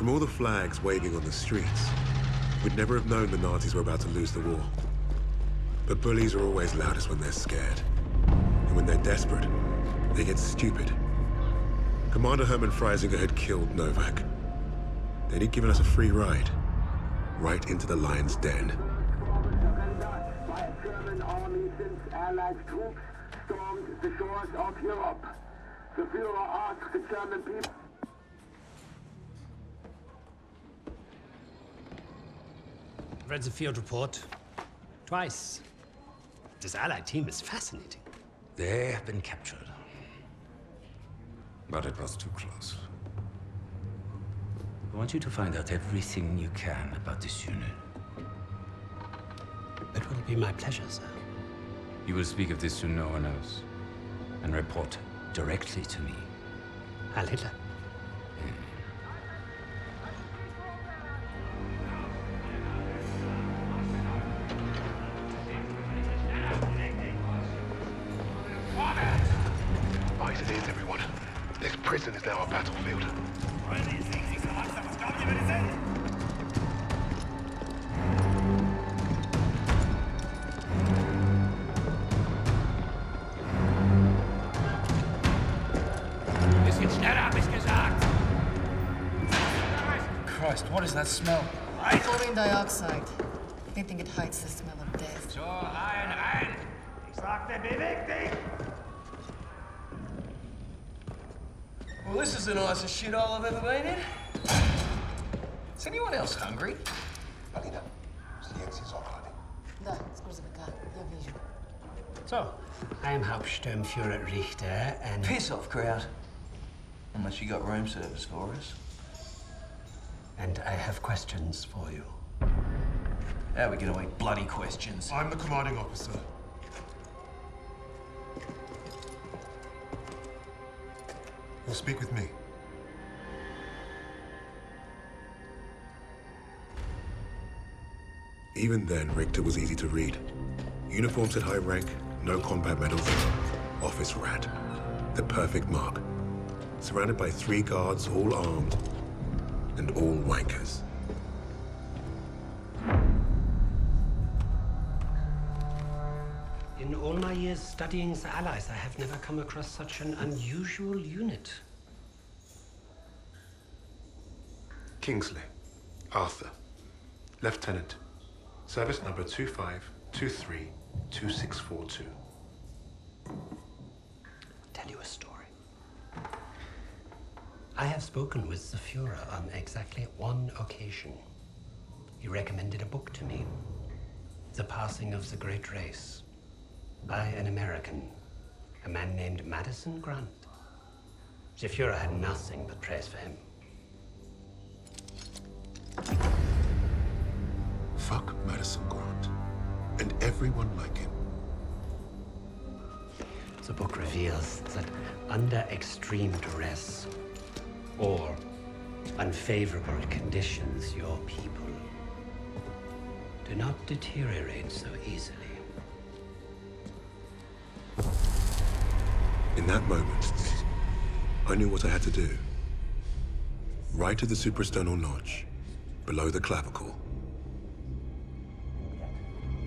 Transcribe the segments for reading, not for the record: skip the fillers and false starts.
From all the flags waving on the streets, we'd never have known the Nazis were about to lose the war. But bullies are always loudest when they're scared. And when they're desperate, they get stupid. Commander Hermann Freisinger had killed Novak. Then he'd given us a free ride, right into the lion's den. By German army since Allied troops stormed the shores of Europe. The Führer asked the German people. Read the field report twice. This Allied team is fascinating. They have been captured. But it was too close. I want you to find out everything you can about this unit. It will be my pleasure, sir. You will speak of this to no one else, and report directly to me. Heil Hitler. Right, it is, everyone. This prison is now a battlefield. Christ, what is that smell? Chlorine dioxide. They think it hides the smell of death. So, rein! Ich sagte, beweg dich! Well, this is the nicest shithole I've ever been in. Is anyone else hungry? Alina, silencio Socrate. Da, scusami, я вижу. So, I am Hauptsturmführer Richter, and... Piss off, crowd. Unless you got room service for us. And I have questions for you. How are we gonna make bloody questions? I'm the commanding officer. You'll speak with me. Even then, Richter was easy to read. Uniforms at high rank, no combat medals, office rat. The perfect mark. Surrounded by 3 guards, all armed, and all wankers. In all my years studying the Allies, I have never come across such an unusual unit. Kingsley. Arthur. Lieutenant. Service number 25232642. Tell you a story. I have spoken with the Führer on exactly one occasion. He recommended a book to me, The Passing of the Great Race, by an American, a man named Madison Grant. The Führer had nothing but praise for him. Fuck Madison Grant. And everyone like him. The book reveals that under extreme duress or unfavorable conditions, your people do not deteriorate so easily. In that moment, I knew what I had to do. Right at the suprasternal notch, below the clavicle.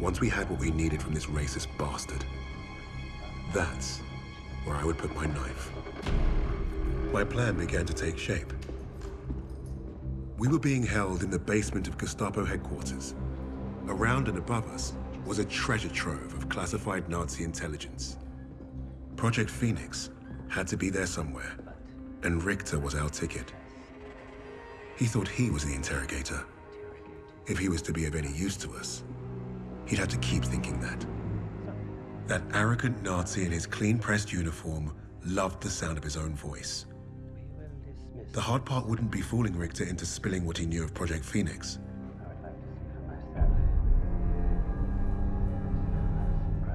Once we had what we needed from this racist bastard, that's where I would put my knife. My plan began to take shape. We were being held in the basement of Gestapo headquarters. Around and above us was a treasure trove of classified Nazi intelligence. Project Phoenix had to be there somewhere, and Richter was our ticket. He thought he was the interrogator. If he was to be of any use to us, he'd have to keep thinking that. That arrogant Nazi in his clean-pressed uniform loved the sound of his own voice. The hard part wouldn't be fooling Richter into spilling what he knew of Project Phoenix.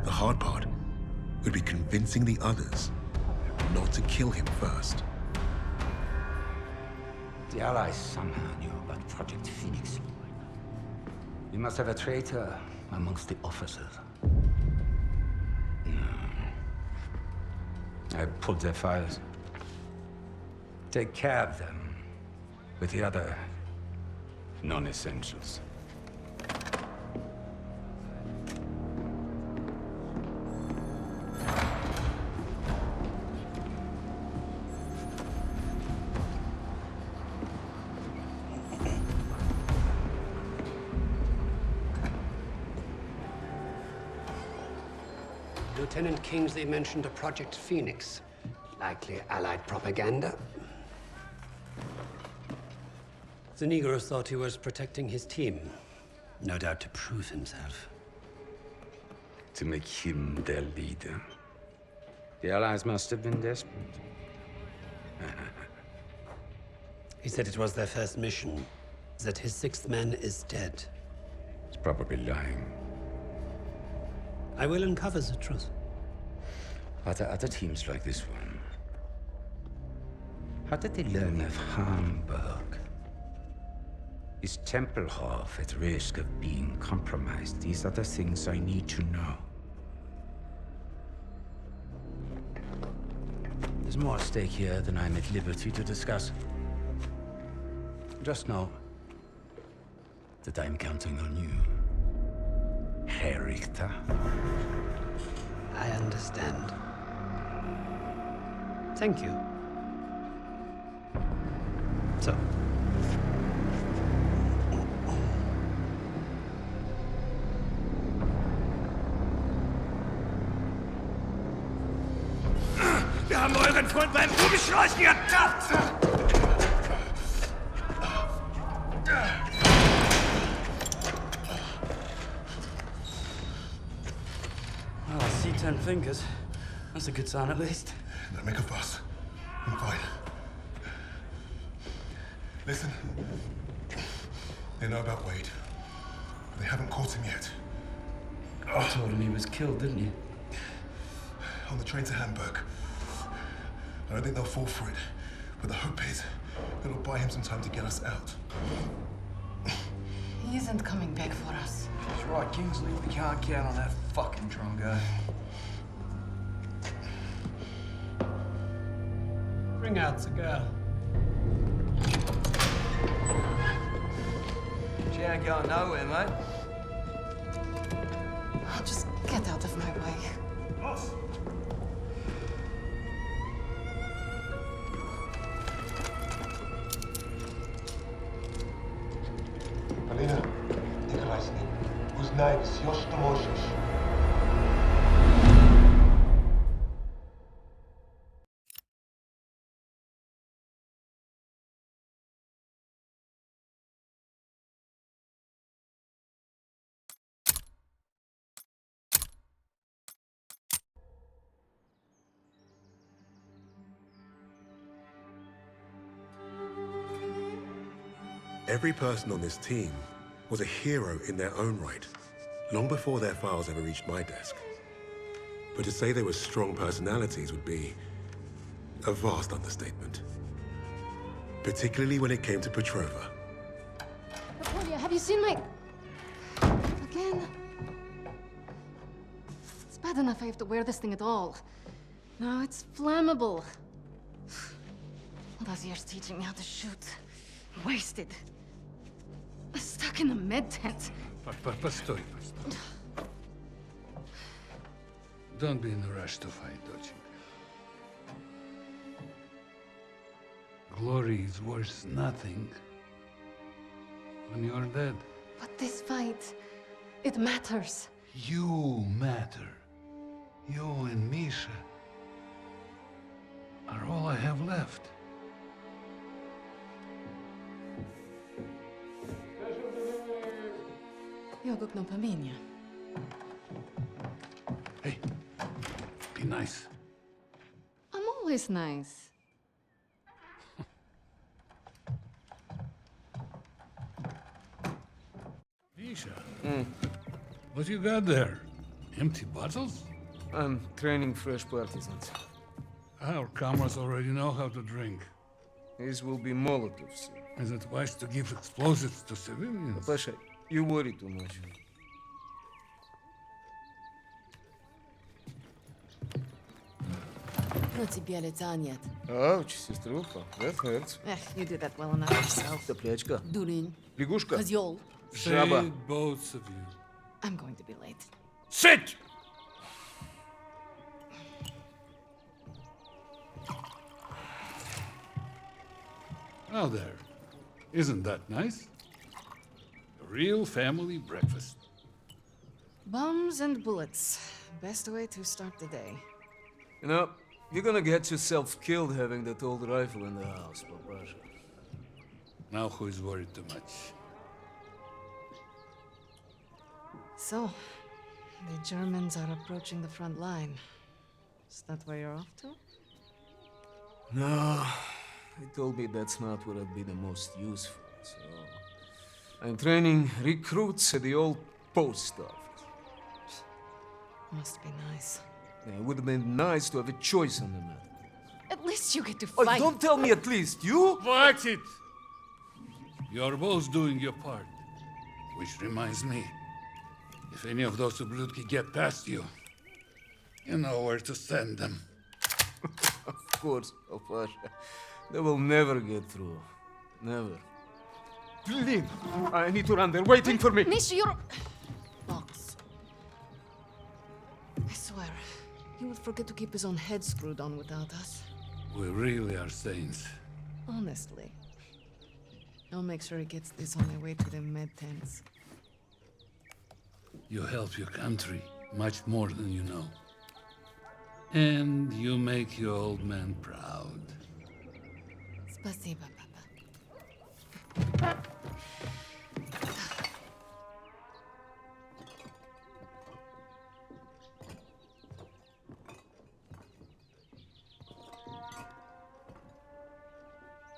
The hard part would be convincing the others not to kill him first. The Allies somehow knew about Project Phoenix. We must have a traitor amongst the officers. I pulled their files. Take care of them, with the other non-essentials. Lieutenant Kingsley mentioned a Project Phoenix. Likely Allied propaganda. The Negro thought he was protecting his team. No doubt to prove himself. To make him their leader. The Allies must have been desperate. He said it was their first mission, that his sixth man is dead. He's probably lying. I will uncover the truth. Are there other teams like this one? How did they learn of Hamburg? Is Tempelhof at risk of being compromised? These are the things I need to know. There's more at stake here than I'm at liberty to discuss. Just know that I'm counting on you, Herr Richter. I understand. Thank you. So. Wir haben euren Freund beim Umschleusen gehabt! Well, I see 10 fingers. That's a good sign, at least. Don't make a fuss. I'm fine. Listen. They know about Wade. They haven't caught him yet. You told him he was killed, didn't you? On the train to Hamburg. I don't think they'll fall for it. But the hope is it'll buy him some time to get us out. He isn't coming back for us. That's right, Kingsley. We can't count on that fucking Drongo. Bring out the girl. She ain't going nowhere, mate. Just get out of my way. Boss! Polina, Nikolai z nim. Uznaj, wziąć to możesz. Every person on this team was a hero in their own right, long before their files ever reached my desk. But to say they were strong personalities would be a vast understatement. Particularly when it came to Petrova. Napoleon, have you seen my... Again? It's bad enough I have to wear this thing at all. Now it's flammable. All those years teaching me how to shoot. Wasted. Stuck in a med tent. Постой. Don't be in a rush to fight, доченька. Glory is worth nothing when you're dead. But this fight, it matters. You matter. You and Misha are all I have left. Jogok no pamięć. Hey, be nice. I'm always nice. Misha, what you got there? Empty bottles? I'm training fresh partisans. Our comrades already know how to drink. These will be Molotovs. Is it wise to give explosives to civilians? Pasha, you worry too much. На тебе лица нет. Ouch, сеструха, that hurts. You do that well enough yourself. Соплячка. Дурень. Лягушка. Козёл. Жаба. Say both of you. I'm going to be late. Sit! Now there. Isn't that nice? A real family breakfast. Bombs and bullets. Best way to start the day. You know, you're gonna get yourself killed having that old rifle in the house, Papasha. Now who is worried too much? So, the Germans are approaching the front line. Is that where you're off to? No, he told me that's not where I'd be the most useful, so... I'm training recruits at the old post office. Must be nice. Yeah, it would have been nice to have a choice on the matter. At least you get to Oh, fight. don't tell me at least, you? Watch it! You're both doing your part. Which reminds me, if any of those ублюдки get past you, you know where to send them. Of course, Papasha. They will never get through. Never. Please, I need to run. They're waiting for me. Misha, you're... Box. I swear, he would forget to keep his own head screwed on without us. We really are saints. Honestly. I'll make sure he gets this on the way to the med tents. You help your country much more than you know. And you make your old man proud. Спасибо, Papa.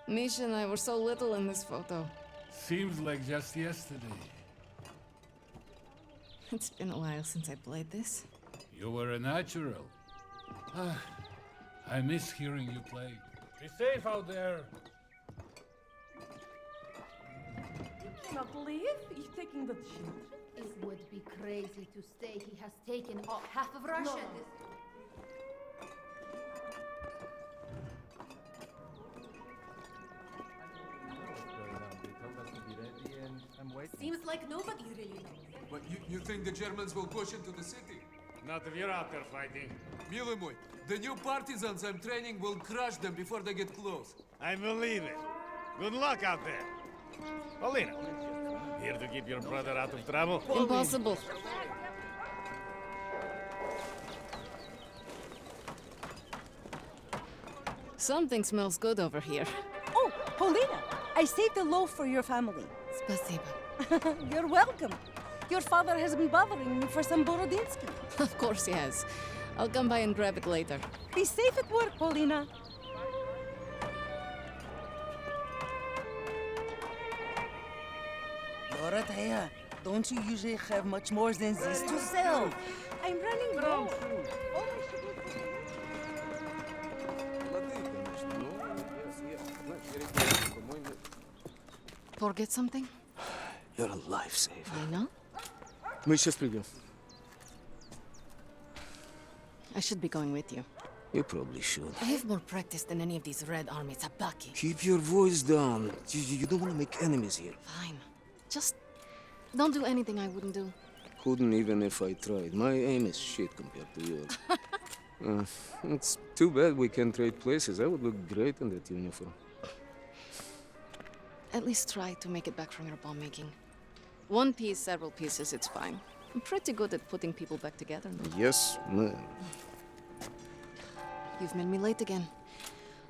Misha and I were so little in this photo. Seems like just yesterday. It's been a while since I played this. You were a natural. I miss hearing you play. Be safe out there. You cannot believe he's taking the children. It would be crazy to say he has taken half of Russia. Seems like nobody really knows. But you think the Germans will push into the city? Not if you're out there fighting. Милый мой, the new partisans I'm training will crush them before they get close. I believe it. Good luck out there. Paulina, here to keep your brother out of trouble? Impossible. Something smells good over here. Oh, Paulina, I saved a loaf for your family. Spasibo. You're welcome. Your father has been bothering me for some Borodinsky. Of course he has. I'll come by and grab it later. Be safe at work, Paulina. Dorothea, don't you usually have much more than this to sell? I'm running low. Forget something? You're a lifesaver. I know. Мы сейчас придем. I should be going with you. You probably should. I have more practice than any of these Red Army tabaki. Keep your voice down. You don't want to make enemies here. Fine. Just don't do anything I wouldn't do. Couldn't even if I tried. My aim is shit compared to yours. It's too bad we can't trade places. I would look great in that uniform. At least try to make it back from your bomb making. One piece, several pieces, it's fine. I'm pretty good at putting people back together now. Yes, ma'am. You've made me late again.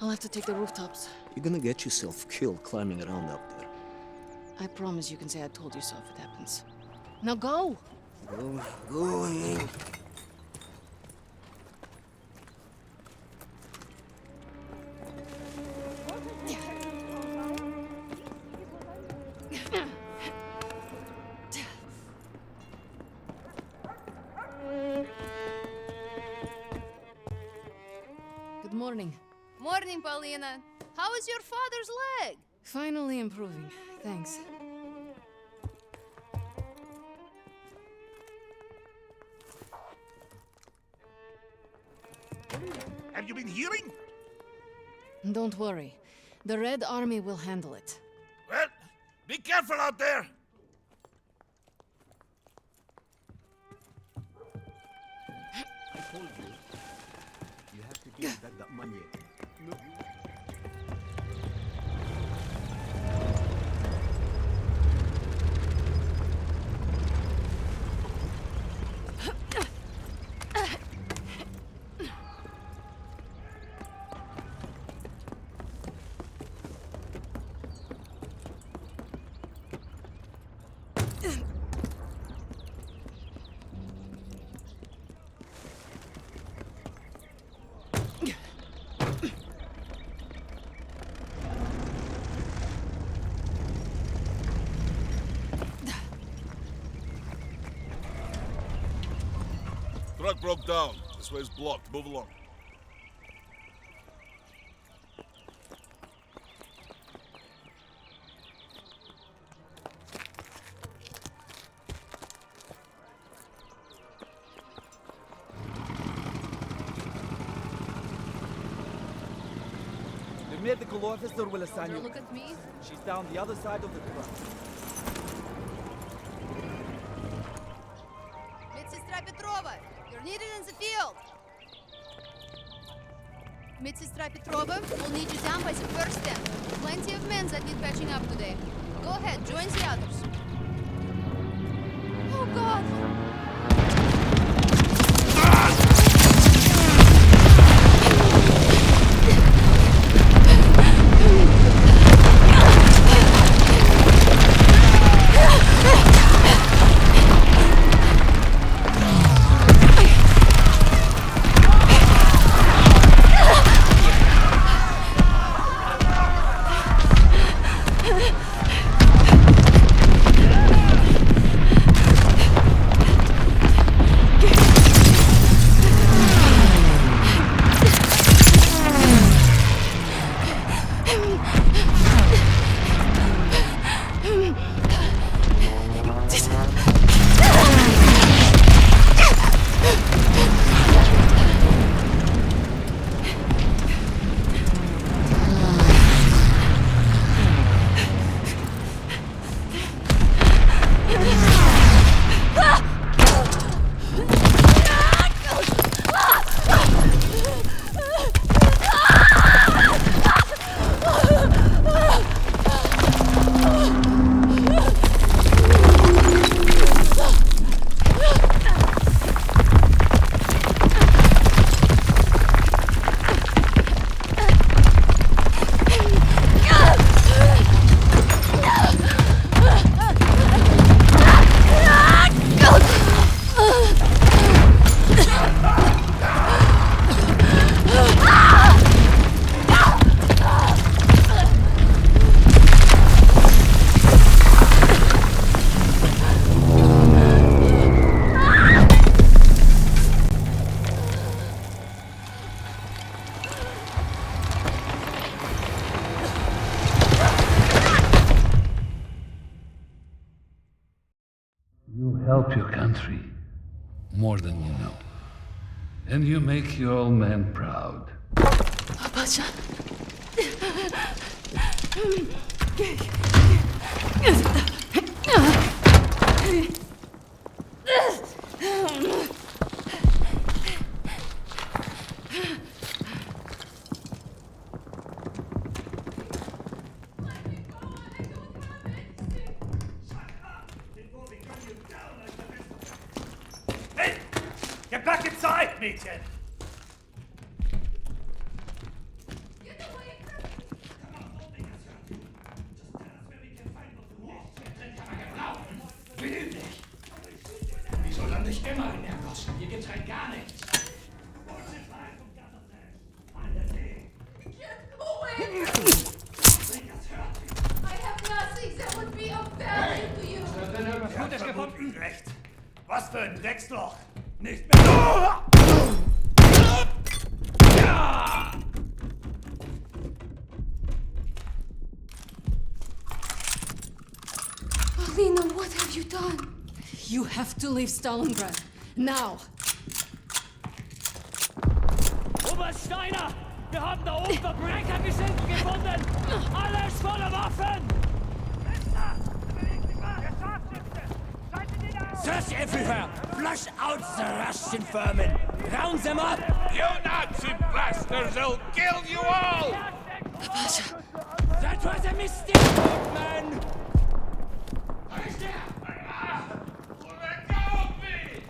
I'll have to take the rooftops. You're gonna get yourself killed climbing around up there. I promise you can say I told you so if it happens. Now go! Going. Good morning. Morning, Paulina. How is your father's leg? Finally improving. Thanks. And Have you been hearing? Don't worry. The Red Army will handle it. Well, be careful out there! I told you, you have to give back that money. No. Truck broke down. This way's blocked. Move along. The medical officer will assign you. Look at me. She's down the other side of the truck. Медсестра Петрова, you're needed in the field. Медсестра Petrova, we'll need you down by the first step. Plenty of men that need patching up today. Go ahead, join the others. Oh God! Help your country more than you know. And you make your old man proud. Pasha. Get back inside, Mädchen! Will nicht! Wieso lande ich immer in der Gosse? Hier gibt's halt gar nichts! I have nothing that would be of value to you. Gutes gefunden? Recht. Was für ein Drecksloch! Nicht mehr. Alina, what have you done? You have to leave Stalingrad. Now! Oberst Steiner! Wir haben da oben Verbrechergeschichten gefunden! Alles voller Waffen! Search everywhere! Flush out the Russian vermin! Round them up! You Nazi bastards! I'll kill you all! Pasha! That was a mistake, old man! Let go of me!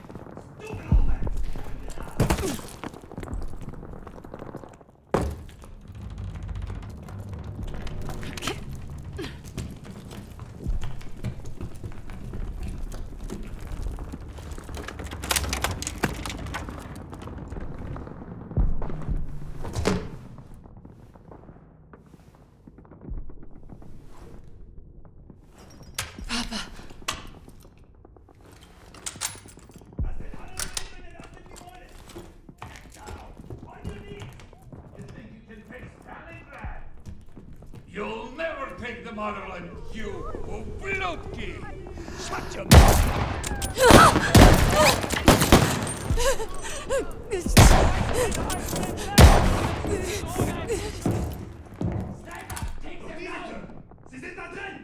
You'll never take the motherland, you ублюдки! Shut your Sie sind da drin!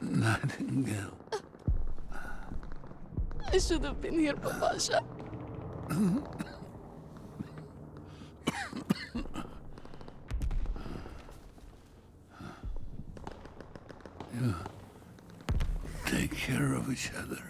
Nightingale. I should have been here, Papasha. You take care of each other.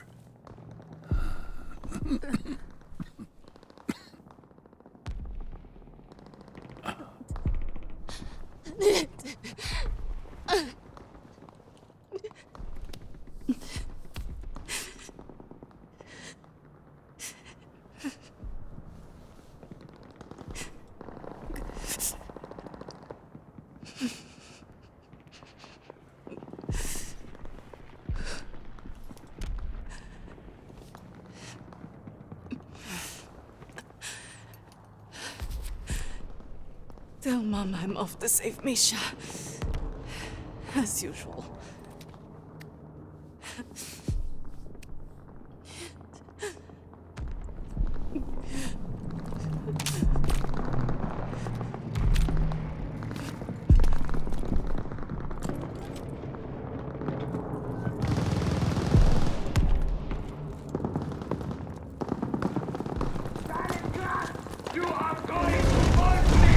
Tell Mom I'm off to save Misha. As usual. You are going to fight me!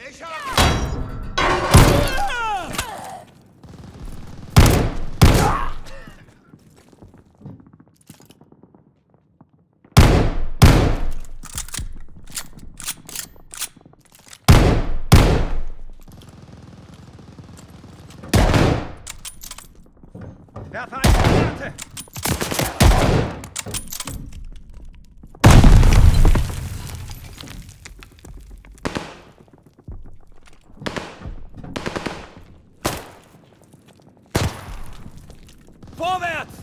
Ich hab... Werfe eine Granate! Vorwärts!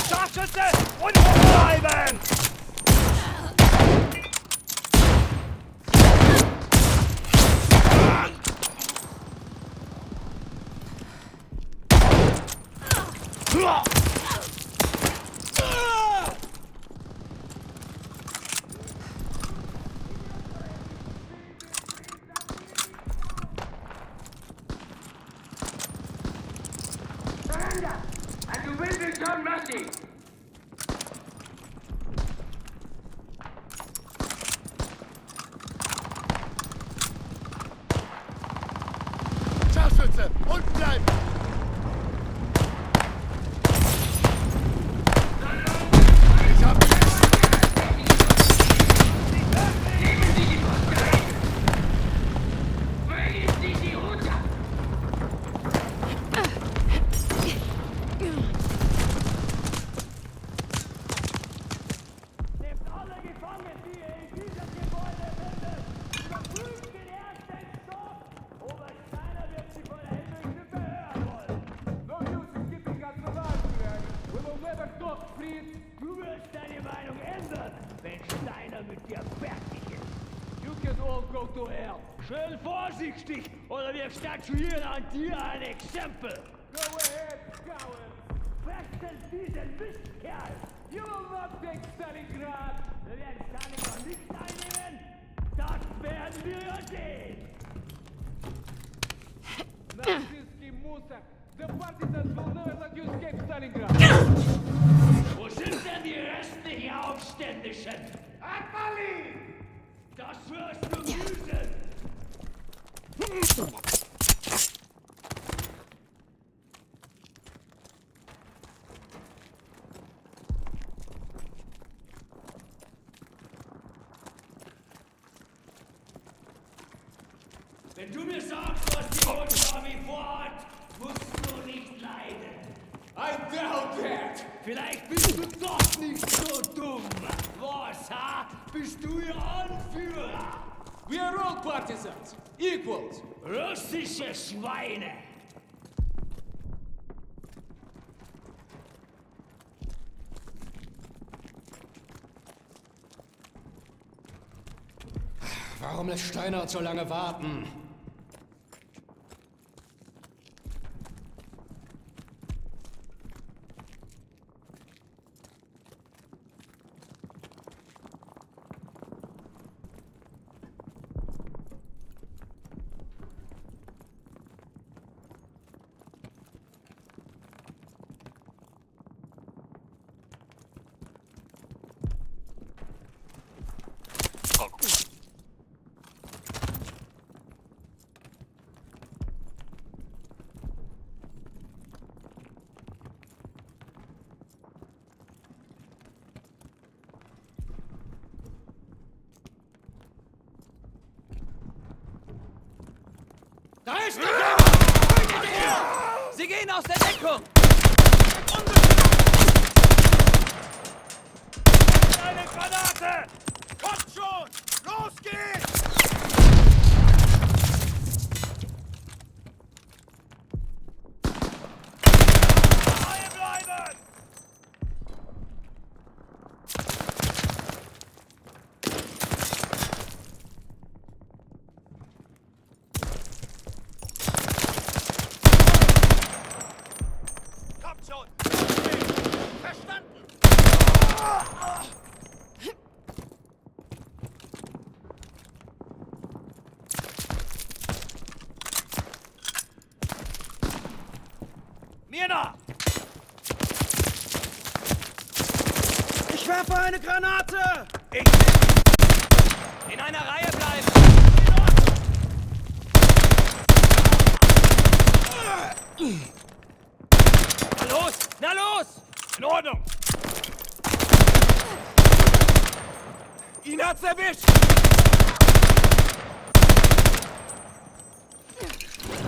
Scharfschütze! Und bleiben! Surrender, and you will return mercy. Scharfschütze! Unten bleiben! Ich hab... Nehmen Sie die Poste ein! Bringen Sie sie runter! Nehmt alle gefangen, die ihr in diesem Gebäude findet! Überprüft den ersten Stock! Oberst Steiner wird sie von der himmlischen Behörde wollen! No use in keeping us alive, man. We will never talk, please. Du wirst deine Meinung ändern, wenn Steiner mit dir fertig ist! You can all go to hell. Schön vorsichtig, oder wir statuieren an dir ein Exempel! Go ahead, coward. Fressen diesen Mistkerl! You will not take Stalingrad. Wir werden Stalingrad nicht einnehmen! Das werden wir ja sehen! Nazisti Musa. The partisans will never let you escape Stalingrad. Wo sind denn die restlichen Aufständischen? Atmali! Das wirst du büßen! Wenn du mir sagst, was die Rotschami vorhat, musst du nicht leiden. I doubt that. Vielleicht bist du doch nicht so dumm. Was, ha? Bist du ihr Anführer? We are all partisans. Equals. Russische Schweine! Warum lässt Steiner uns so lange warten? Da ist der Sie gehen aus der Deckung! Eine Granate! Kommt schon! Los geht's! Jena! Ich werfe eine Granate! In einer Reihe bleiben! Na los! Na los! In Ordnung! Ihn hat's erwischt!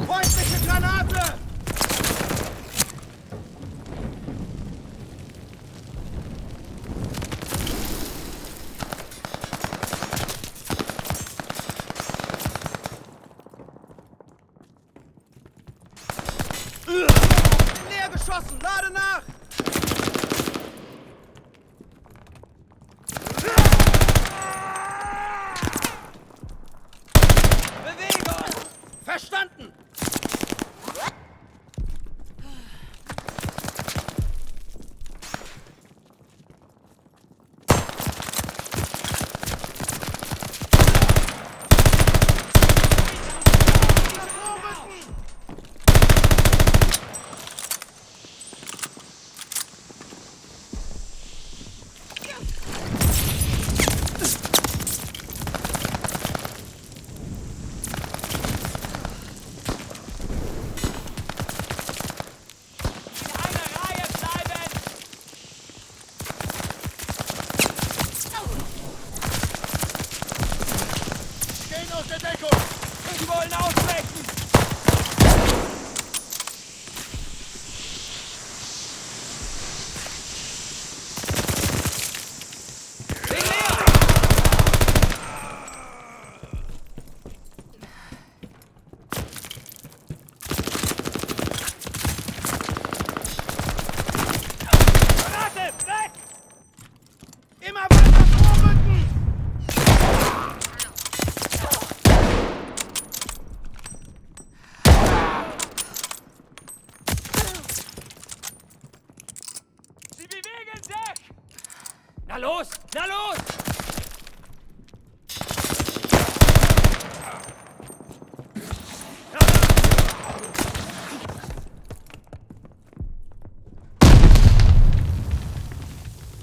Feindliche Granate! Leer geschossen! Lade nach! Bewegung! Verstanden! Sie wollen ausbrechen! Granate! Weg! Immer weiter vorrücken! Sie bewegen sich! Na los! Na los!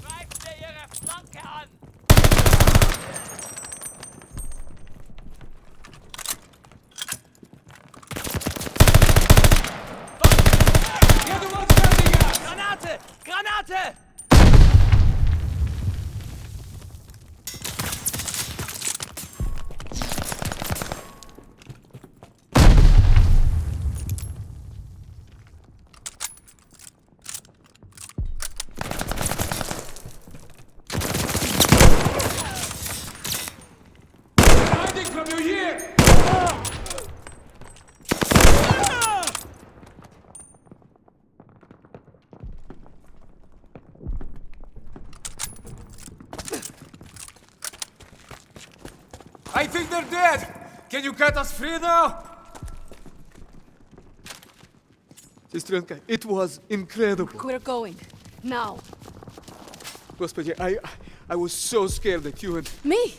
Greift ihr ihre Flanke an! Granate! Granate! Hiding from you here! I think they're dead! Can you cut us free now? Сестренка, it was incredible. We're going. Now. Господи, I was so scared that you and... Me?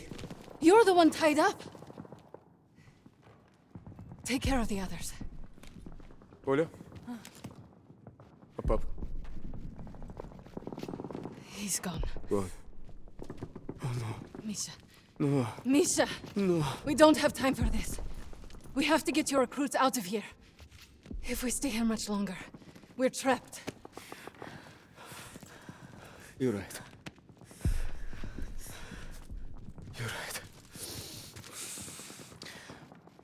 You're the one tied up. Take care of the others. Оля? А пап? He's gone. What? Oh no. Misha. No. Misha! No. We don't have time for this. We have to get your recruits out of here. If we stay here much longer, we're trapped. You're right. You're right.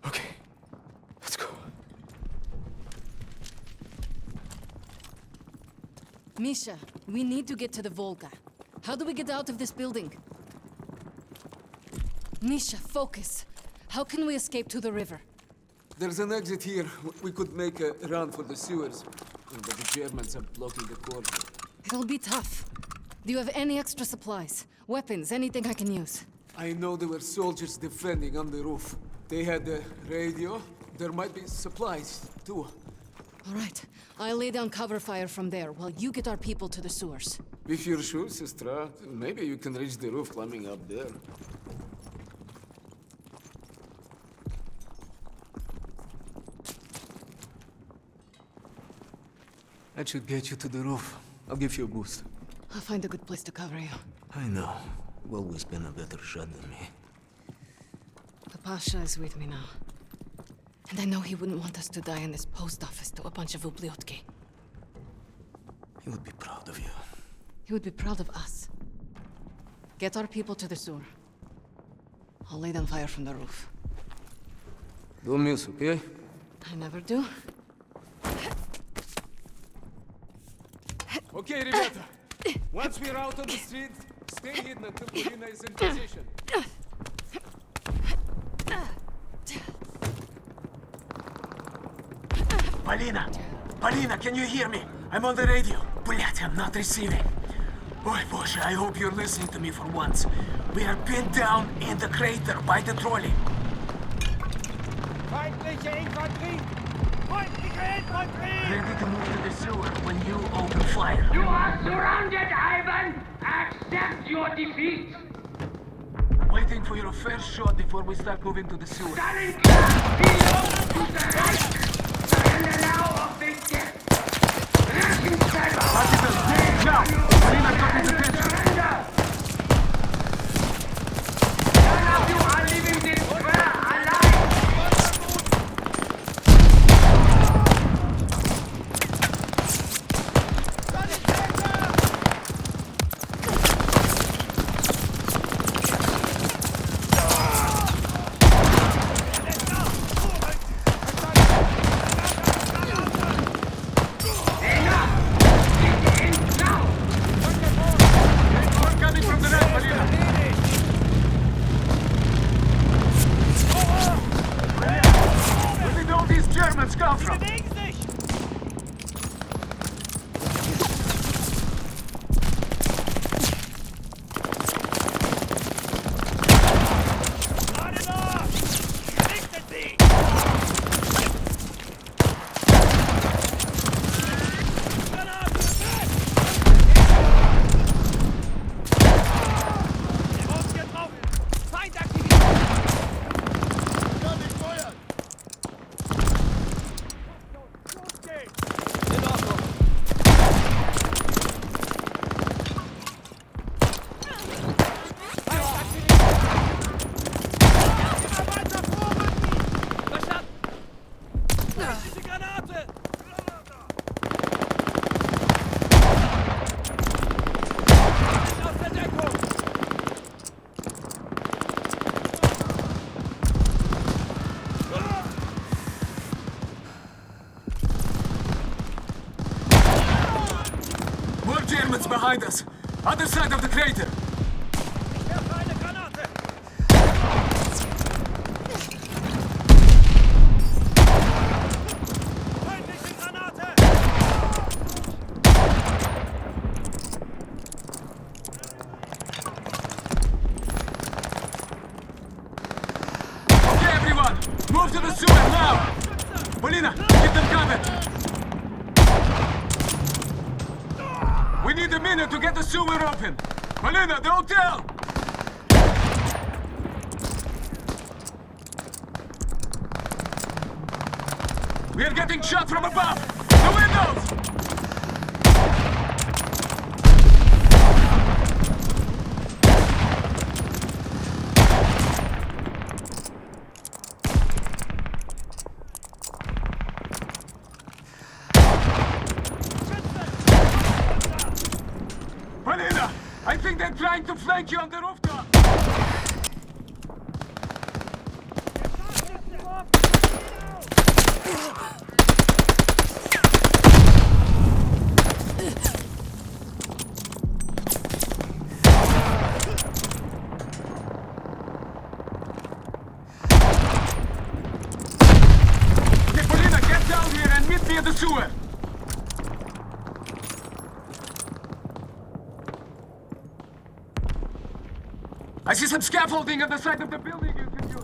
Okay. Let's go. Misha, we need to get to the Volga. How do we get out of this building? Misha, focus. How can we escape to the river? There's an exit here. We could make a run for the sewers. But the Germans are blocking the corridor. It'll be tough. Do you have any extra supplies? Weapons, anything I can use? I know there were soldiers defending on the roof. They had a radio. There might be supplies, too. All right. I'll lay down cover fire from there while you get our people to the sewers. If you're sure, Sestra, maybe you can reach the roof climbing up there. That should get you to the roof. I'll give you a boost. I'll find a good place to cover you. I know. You've always been a better shot than me. The Pasha is with me now. And I know he wouldn't want us to die in this post office to a bunch of ubliotki. He would be proud of you. He would be proud of us. Get our people to the sewer. I'll lay them fire from the roof. Don't miss, okay? I never do. Okay, ребята. Once we're out on the street, stay hidden until Polina is in position. Polina, can you hear me? I'm on the radio. Блять, I'm not receiving. Ой, боже, I hope you're listening to me for once. We are pinned down in the crater by the trolley. Feindliche Infanterie! Feindliche Infanterie! Ready to move to the sewer when you open fire. You are surrounded, Ivan! Accept your defeat! Waiting for your first shot before we start moving to the sewer. Stalingrad belongs to the right! The now of big death! Russian cyber! Now! Polina got his attention! None of you are leaving this square alive! Behind us! Other side of the crater! Okay, everyone! Move to the sewer now! Polina, keep them covered! We need a minute to get the sewer open! Polina, the hotel! We are getting shot from above! The windows! I think they're trying to flank you on the rooftop! Okay, Polina, get down here and meet me at the sewer! I see some scaffolding on the side of the building you can use.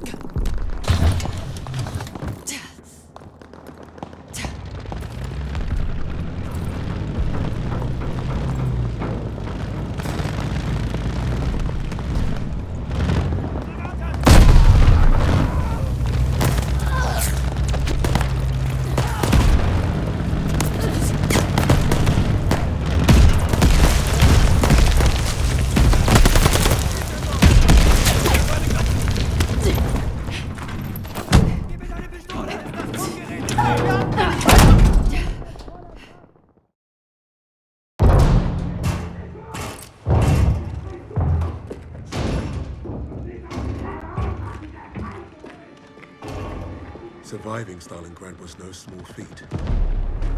Surviving Stalingrad was no small feat.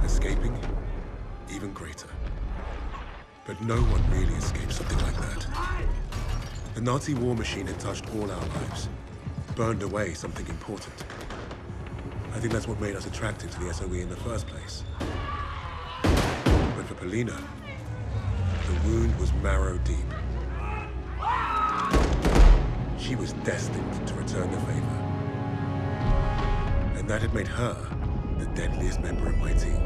Escaping, even greater. But no one really escaped something like that. The Nazi war machine had touched all our lives, burned away something important. I think that's what made us attracted to the SOE in the first place. But for Polina, the wound was marrow deep. She was destined to return the favor. And that had made her the deadliest member of my team.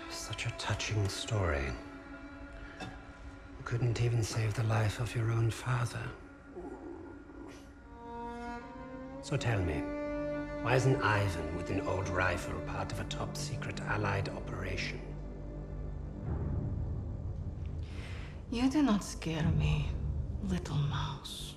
Such a touching story. You couldn't even save the life of your own father. So tell me, why isn't Ivan with an old rifle part of a top-secret Allied operation? You do not scare me, little mouse.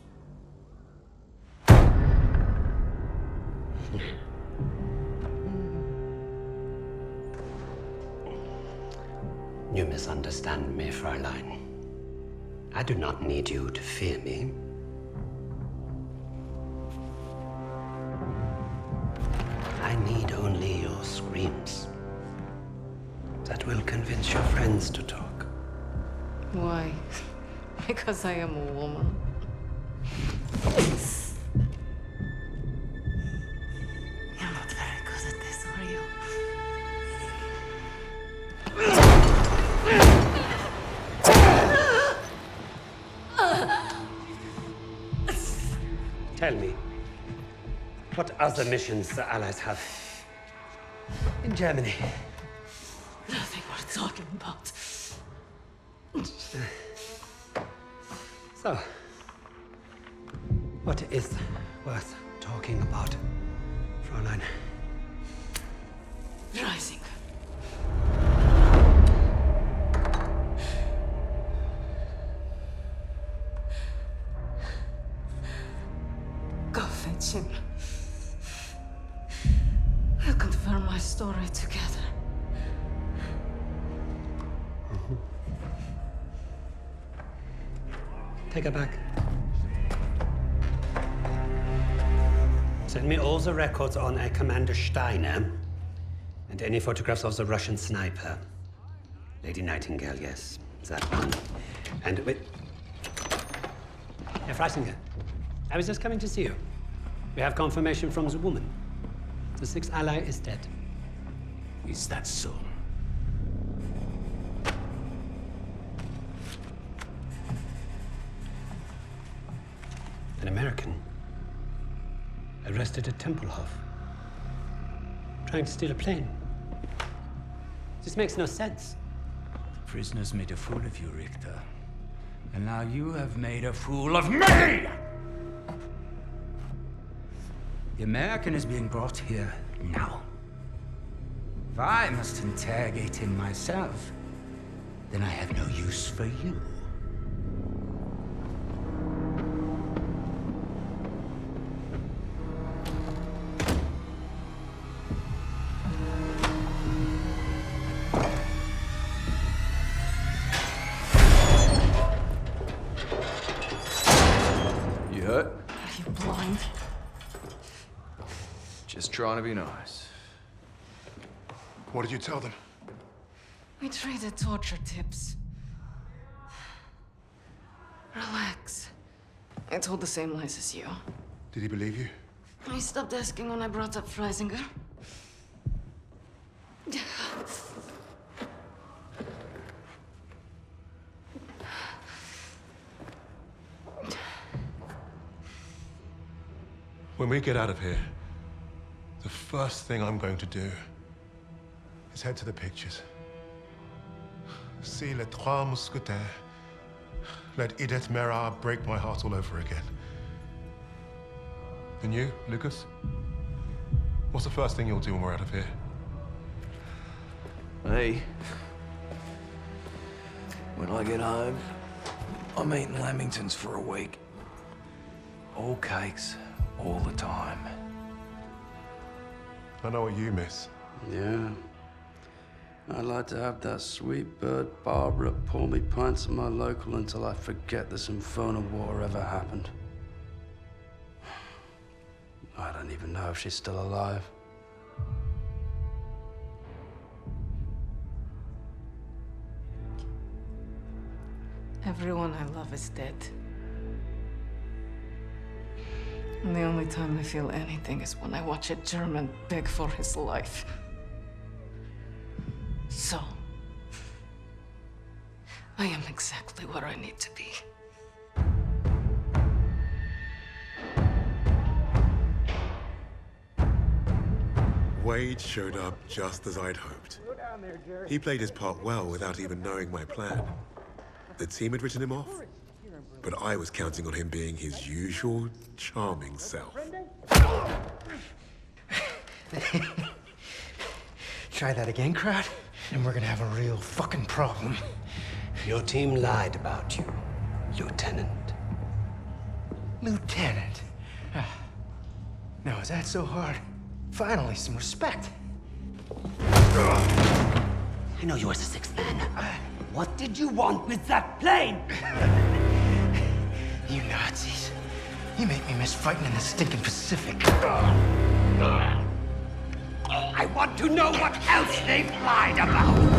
You misunderstand me, Fräulein. I do not need you to fear me. I need only your screams. That will convince your friends to talk. Why? Because I am a woman. You're not very good at this, are you? Tell me, what other missions the Allies have in Germany? Nothing worth talking about. So, what is worth talking about, Fräulein? Rising. Go fetch him. We'll confirm my story together. Take her back. Send me all the records on a Commander Steiner and any photographs of the Russian sniper. Lady Nightingale, yes, that one. And wait. Herr Freisinger, I was just coming to see you. We have confirmation from the woman. The sixth ally is dead. Is that so? An American arrested at Tempelhof, trying to steal a plane. This makes no sense. The prisoners made a fool of you, Richter. And now you have made a fool of me! The American is being brought here now. If I must interrogate him myself, then I have no use for you. You hurt? Are you blind? Just trying to be nice. What did you tell them? We traded torture tips. Relax. I told the same lies as you. Did he believe you? I stopped asking when I brought up Freisinger. When we get out of here, the first thing I'm going to do is head to the pictures. See Les Trois Mousquetaires. Let Edith Merard break my heart all over again. And you, Lucas? What's the first thing you'll do when we're out of here? Hey. When I get home, I'm eating lamingtons for a week. All cakes, all the time. I know what you miss. Yeah. I'd like to have that sweet bird Barbara pour me pints at my local until I forget this infernal war ever happened. I don't even know if she's still alive. Everyone I love is dead. And the only time I feel anything is when I watch a German beg for his life. So, I am exactly where I need to be. Wade showed up just as I'd hoped. He played his part well without even knowing my plan. The team had written him off, but I was counting on him being his usual charming self. Try that again, crowd, and we're gonna have a real fucking problem. Your team lied about you, Lieutenant. Lieutenant? Now, is that so hard? Finally, some respect. I know you were the sixth man. What did you want with that plane? You Nazis. You make me miss fighting in the stinking Pacific. I want to know what else they've lied about.